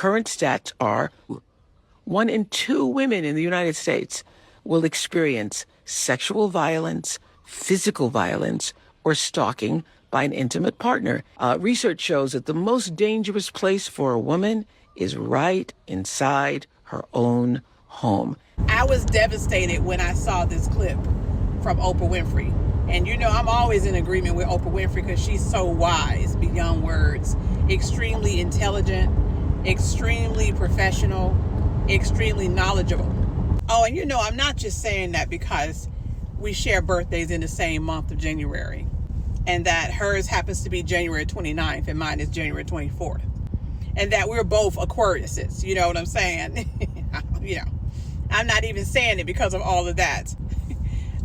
current stats are 1 in 2 women in the United States will experience sexual violence, physical violence, or stalking by an intimate partner. Research shows that the most dangerous place for a woman is right inside her own home. I was devastated when I saw this clip from Oprah Winfrey. And you know, I'm always in agreement with Oprah Winfrey because she's so wise beyond words, extremely intelligent, extremely professional, extremely knowledgeable. Oh, and you know, I'm not just saying that because we share birthdays in the same month of January, and that hers happens to be January 29th and mine is January 24th. And that we're both Aquariuses, you know what I'm saying? You know, I'm not even saying it because of all of that.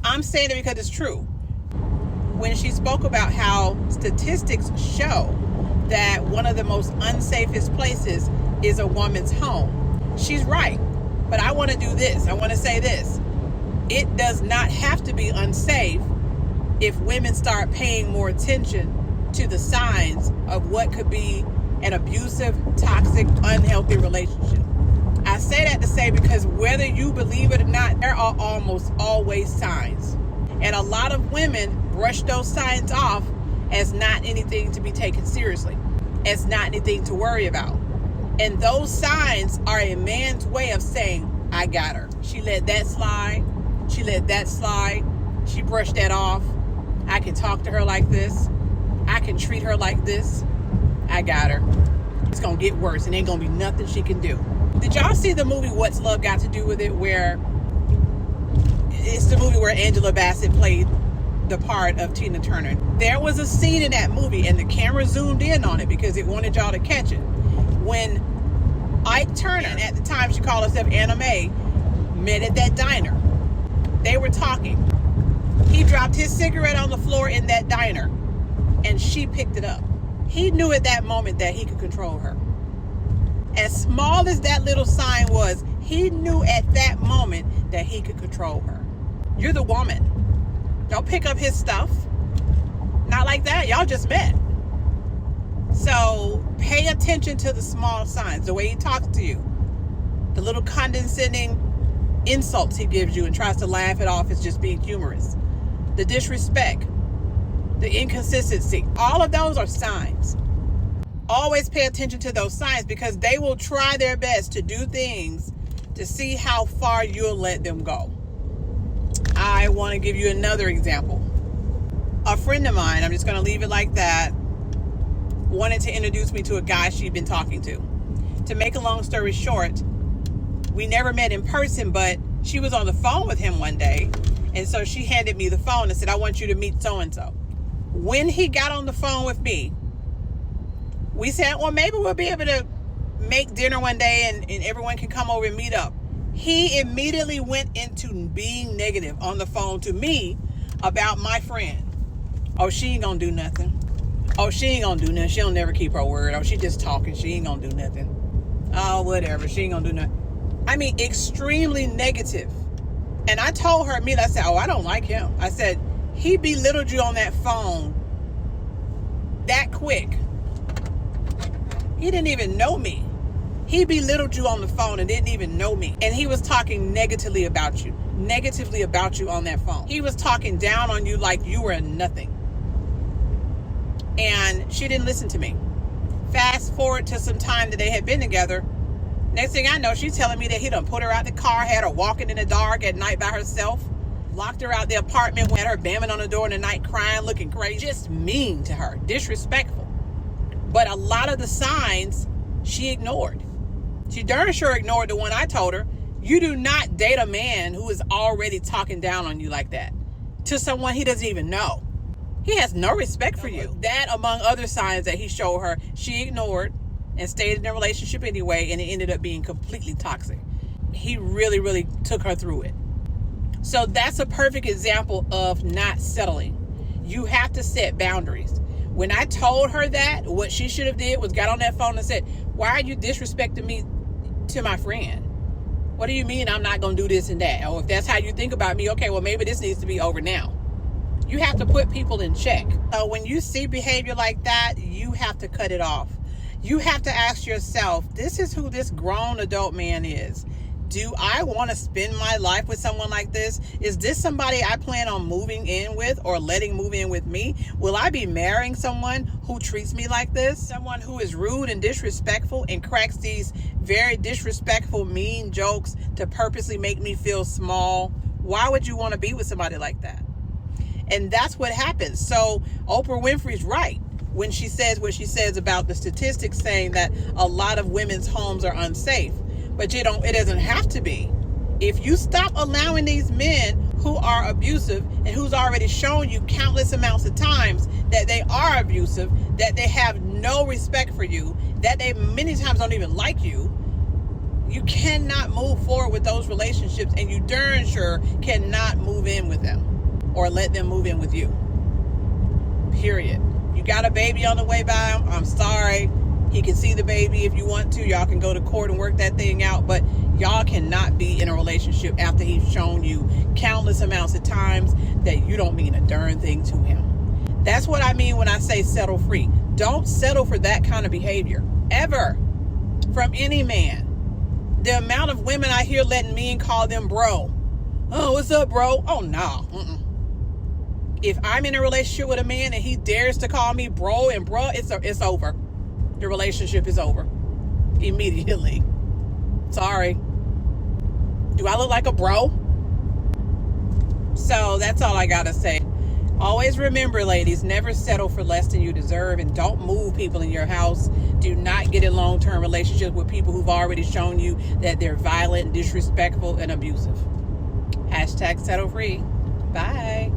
I'm saying it because it's true. When she spoke about how statistics show that one of the most unsafest places is a woman's home, she's right. But I want to do this. I want to say this. It does not have to be unsafe if women start paying more attention to the signs of what could be an abusive, toxic, unhealthy relationship. I say that to say because whether you believe it or not, there are almost always signs. And a lot of women brush those signs off as not anything to be taken seriously, as not anything to worry about. And those signs are a man's way of saying, I got her. She let that slide. She let that slide. She brushed that off. I can talk to her like this. I can treat her like this. I got her. It's going to get worse and ain't going to be nothing she can do. Did y'all see the movie What's Love Got to Do with It? Where it's the movie where Angela Bassett played the part of Tina Turner. There was a scene in that movie and the camera zoomed in on it because it wanted y'all to catch it. When Ike Turner, at the time she called herself Anna Mae, met at that diner. They were talking. He dropped his cigarette on the floor in that diner and she picked it up. He knew at that moment that he could control her. As small as that little sign was, he knew at that moment that he could control her. You're the woman. Don't pick up his stuff. Not like that. Y'all just met. So pay attention to the small signs, the way he talks to you, the little condescending insults he gives you and tries to laugh it off as just being humorous, the disrespect, the inconsistency. All of those are signs. Always pay attention to those signs because they will try their best to do things to see how far you'll let them go. I want to give you another example. A friend of mine, I'm just going to leave it like that, wanted to introduce me to a guy she'd been talking to. To make a long story short, we never met in person, but she was on the phone with him one day. And so she handed me the phone and said, I want you to meet so-and-so. When he got on the phone with me, we said, well, maybe we'll be able to make dinner one day and everyone can come over and meet up. He immediately went into being negative on the phone to me about my friend. Oh, she ain't gonna do nothing. Oh, she ain't gonna do nothing. She'll never keep her word. Oh, she just talking. She ain't gonna do nothing. Oh, whatever. She ain't gonna do nothing. I mean, extremely negative. And I told her immediately, I said, oh, I don't like him. I said, he belittled you on that phone that quick. He didn't even know me. He belittled you on the phone and didn't even know me. And he was talking negatively about you on that phone. He was talking down on you like you were nothing. And she didn't listen to me. Fast forward to some time that they had been together. Next thing I know, she's telling me that he done put her out the car, had her walking in the dark at night by herself, locked her out the apartment, had her banging on the door in the night, crying, looking crazy. Just mean to her, disrespectful. But a lot of the signs she ignored. She darn sure ignored the one I told her. You do not date a man who is already talking down on you like that to someone he doesn't even know. He has no respect for you. That, among other signs that he showed her, she ignored and stayed in a relationship anyway, and it ended up being completely toxic. He really, really took her through it. So that's a perfect example of not settling. You have to set boundaries. When I told her that, what she should have did was got on that phone and said, why are you disrespecting me to my friend? What do you mean I'm not going to do this and that? Oh, if that's how you think about me, okay, well, maybe this needs to be over now. You have to put people in check. So when you see behavior like that, you have to cut it off. You have to ask yourself, this is who this grown adult man is. Do I want to spend my life with someone like this? Is this somebody I plan on moving in with or letting move in with me? Will I be marrying someone who treats me like this? Someone who is rude and disrespectful and cracks these very disrespectful, mean jokes to purposely make me feel small? Why would you want to be with somebody like that? And that's what happens. So Oprah Winfrey's right when she says what she says about the statistics saying that a lot of women's homes are unsafe. But it doesn't have to be. If you stop allowing these men who are abusive and who's already shown you countless amounts of times that they are abusive, that they have no respect for you, that they many times don't even like you, you cannot move forward with those relationships, and you darn sure cannot move in with them or let them move in with you. Period. You got a baby on the way by him, I'm sorry. He can see the baby if you want to. Y'all can go to court and work that thing out, but y'all cannot be in a relationship after he's shown you countless amounts of times that you don't mean a darn thing to him. That's what I mean when I say settle free. Don't settle for that kind of behavior, ever, from any man. The amount of women I hear letting men call them bro. Oh, what's up, bro? Oh, no. If I'm in a relationship with a man and he dares to call me bro and bro, it's over. The relationship is over immediately. Sorry. Do I look like a bro? So that's all I gotta say. Always remember, ladies, never settle for less than you deserve, and don't move people in your house. Do not get in long-term relationships with people who've already shown you that they're violent, disrespectful, and abusive. #settle free. Bye.